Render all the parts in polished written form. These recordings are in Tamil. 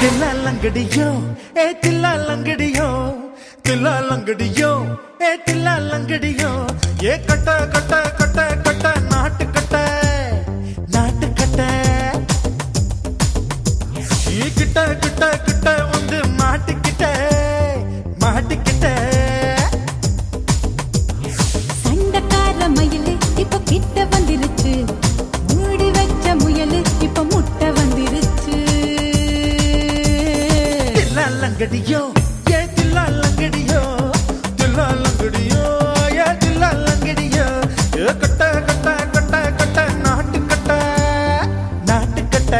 தில்லா லங்கடியோ ஏ தில்லா லங்கடியோ தில்லா லங்கடியோ ஏ தில்லா லங்கடியோ ஏ கட்ட கட்ட கட்ட கட்ட நாட்டு கட்ட நாட்டு கட்ட நீ கிட்ட கிட்ட கிட்ட வந்து மாட்டிக்கிட்ட மாட்டிக்கிட்ட சண்டக்கார மயிலு இப்ப கிட்ட வந்துருச்சு மூடி வச்ச முயலு இப்ப முட்டை வந்துருச்சு தில்லா லங்கடியோ ஏ தில்லா லங்கடியோ தில்லா லங்கடியோ ஏ தில்லா லங்கடியோ ஏ கட்ட கட்ட கட்ட கட்ட நாட்டு கட்ட நாட்டு கட்ட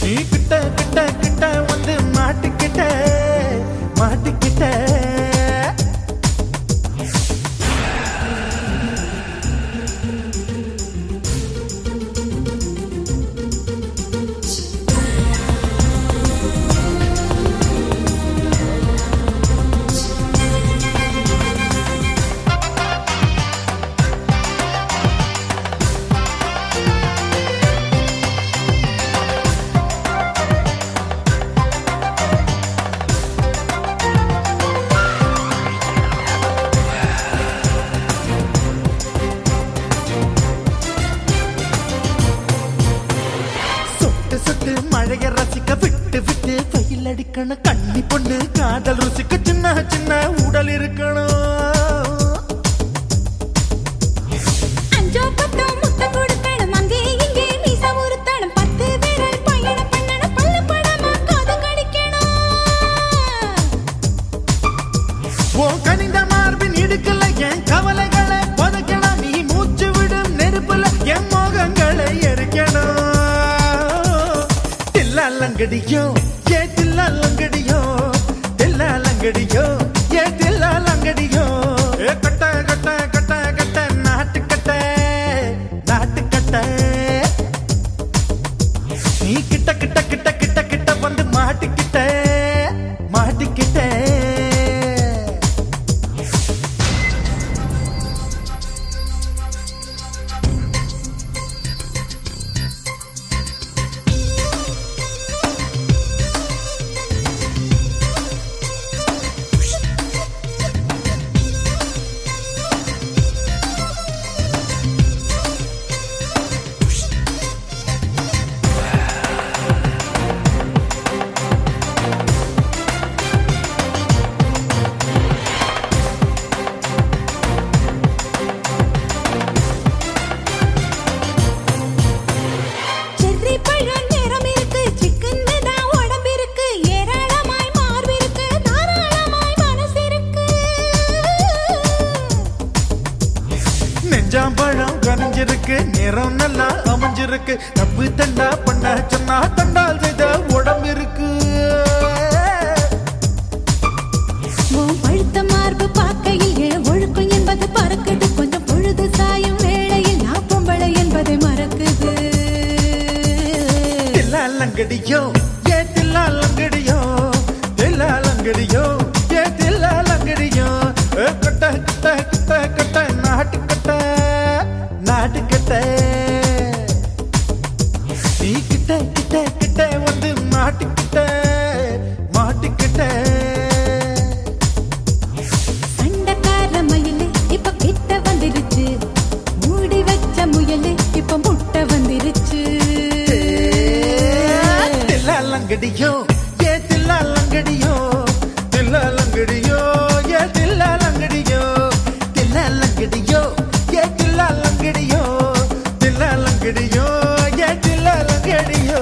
நீ கிட்ட கிட்ட கிட்ட வந்து மாட்டிக்கிட்ட மாட்டிக்கிட்ட சுட்டு மழைய ரசிக்க விட்டு விட்டு வெயில் அடிக்கணும் கண்ணி பொண்ணு காதல் ருசிக்க சின்ன சின்ன உடல் இருக்கணும் அஞ்சோ பத்தோ முட்டை கொடுக்கணும் அங்கே இங்கே மீச உருத்தணும் 10 விரல் பயணம் பண்ணணும் பல்ல படமா காது கடிக்கணும் ஓ கனிந்த மார்பின் இடுக்கல என் கவலைகளை புதைக்கணும் நீ மூச்சு விடும் நெருப்புல என் மோகங்களை எரிக்கணும் தில்லா லங்கடியோ ஏ தில்லா லங்கடியோ தில்லா லங்கடியோ ஏ தில்லா லங்கடியோ ஏ கட்ட கட்ட கட்ட கட்ட நாட்டு கட்ட நாட்டு கட்ட நீ கிட்ட கிட்ட கிட்ட கிட்ட கிட்ட வந்து மாட்டிக்கிட்ட மாட்டிக்கிட்ட செர்ரி பழம் நிறம் இருக்கு சிக்கன்னு தான் உடம்பு இருக்கு ஏராளமாய் மார்பு இருக்கு தாராளமாய் மனசு இருக்கு நெஞ்சாம்பழம் கனிஞ்சிருக்கு நிறம் நல்லா அமைஞ்சிருக்கு தப்பு தண்டா பண்ண சொன்னா தண்டால் செய்த உடம்பு இருக்கு உன் பழுத்த மார்பு பார்க்கையில் என் ஒழுக்கம் என்பது பறக்குது கொஞ்சம் பொழுது சாயும் வேளையில் நான் பொம்பளை என்பதை மறக்குது தில்லா லங்கடியோ ஏ தில்லா லங்கடியோ தில்லா லங்கடியோ ஏ தில்லா லங்கடியோ ஏ கட்ட கட்ட கட்ட கட்ட நாட்டு கட்ட நாட்டு கட்ட நீ கிட்ட கிட்ட கிட்ட வந்து மாட்டிக்கிட்ட மாட்டிக்கிட்ட சண்டக்கார மயிலு இப்ப கிட்ட வந்துருச்சு மூடி வச்ச முயலு இப்ப முட்டை வந்துருச்சு தில்லா லங்கடியோ ஏ தில்லா லங்கடியோ தில்லா லங்கடியோ ஏ தில்லா லங்கடியோ தில்லா லங்கடியோ ஏ தில்லா லங்கடியோ தில்லா லங்கடியோ ஏ தில்லா லங்கடியோ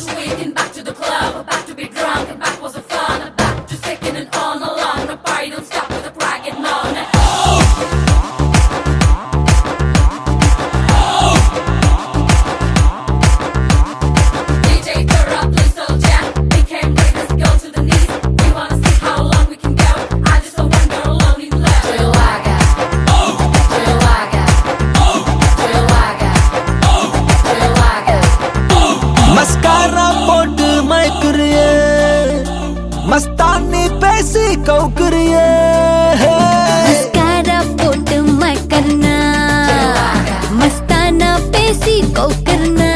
Sneaking back to the club, about to be drunk, and back was the fun, back to sticking it on along. The party don't stop with the bragging on. DJ Thura, please don't jam. We can't bring this girl to the knees. We wanna see how long we can go. I just don't want girl alone in love. Do you like it? Do you like it? Do you like it? Do you like it? Mascara போட்டு மயக்குறியே மஸ்தானி பேசி கவுக்குறியே மஸ்காரா போட்டு மயக்கறனா மஸ்தானா பேசி கவுக்கறனா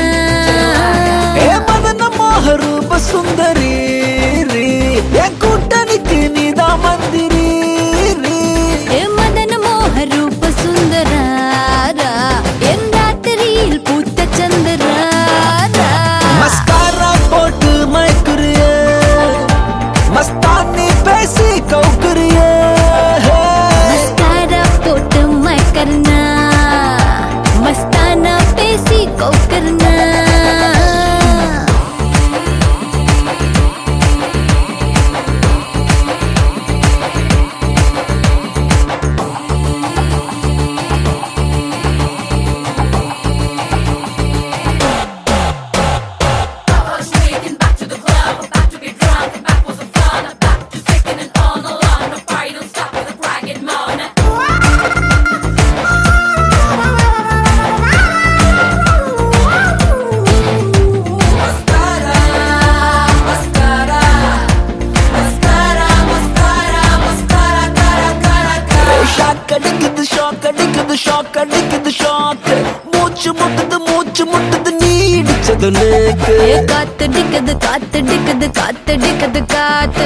முட்டுது நீ இடிச்சது நேக்கு. காத்தடிக்குது காத்தடிக்குது காத்தடிக்குது காத்து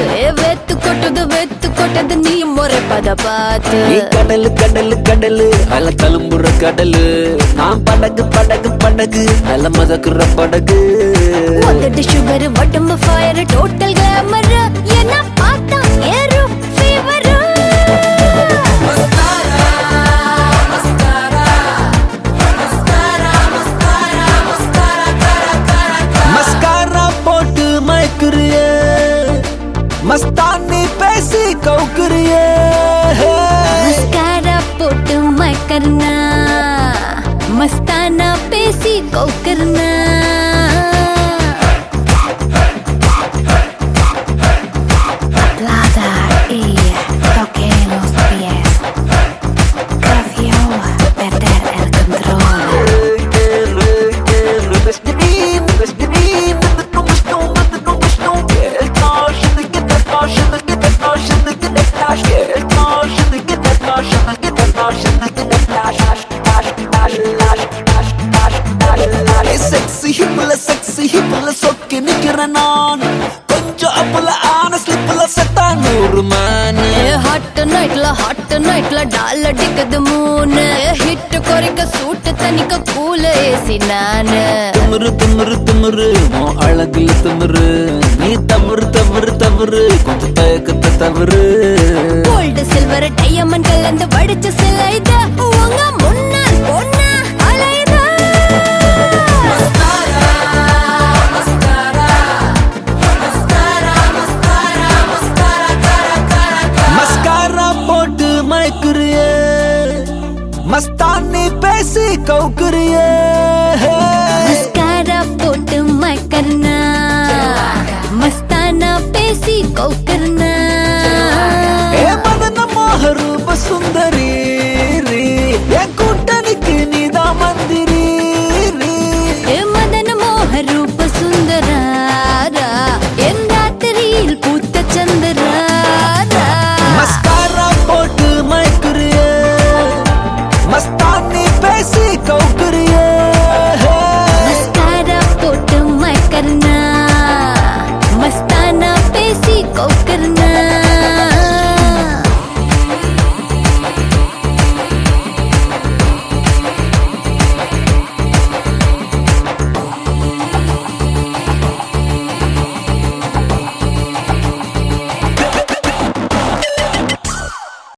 வெத்து கொட்டது நீ முறைப்பத பார்த்து. நீ கடலு கடலு கடலு அல தழும்புற கடலு, நான் படகு படகு படகு அல மதக்குற படகு. உதடு சுகர் உடம்பு ஃபயர் டோட்டல் கிளாமர் என்ன பார்த்தா ஏறும் ஃபீவர். மஸ்காரா போட்டு மயக்குறிய, மஸ்தானி பேசி கவுக்குறிய. மஸ்காரா போட்டு மயக்கர்னா மஸ்தானா பேசி கவுக்கர்னா. செக்ஸி ஹிப்ல சொக்கி நிக்கிறேன் நான், கொஞ்சம் அப்பல ஆன ஸ்லிப்ல செத்தா 100 மேன். ஹாட் நைட்ல டால் அடிக்குது மூணு ஹிட் குறைக்க சூட்டு தனிக்க கூல ஏசி நானு. திமிரு திமிரு திமிரு உன் அழகுல திமிரு, நீ தவறு தவறு தவறு கொஞ்சம் தயக்கத்தை தவறு. கோல்டு சில்வர் டைமண்ட் கலந்து வடிச்ச சிலைத உங்க முன்னால் பொண்ணு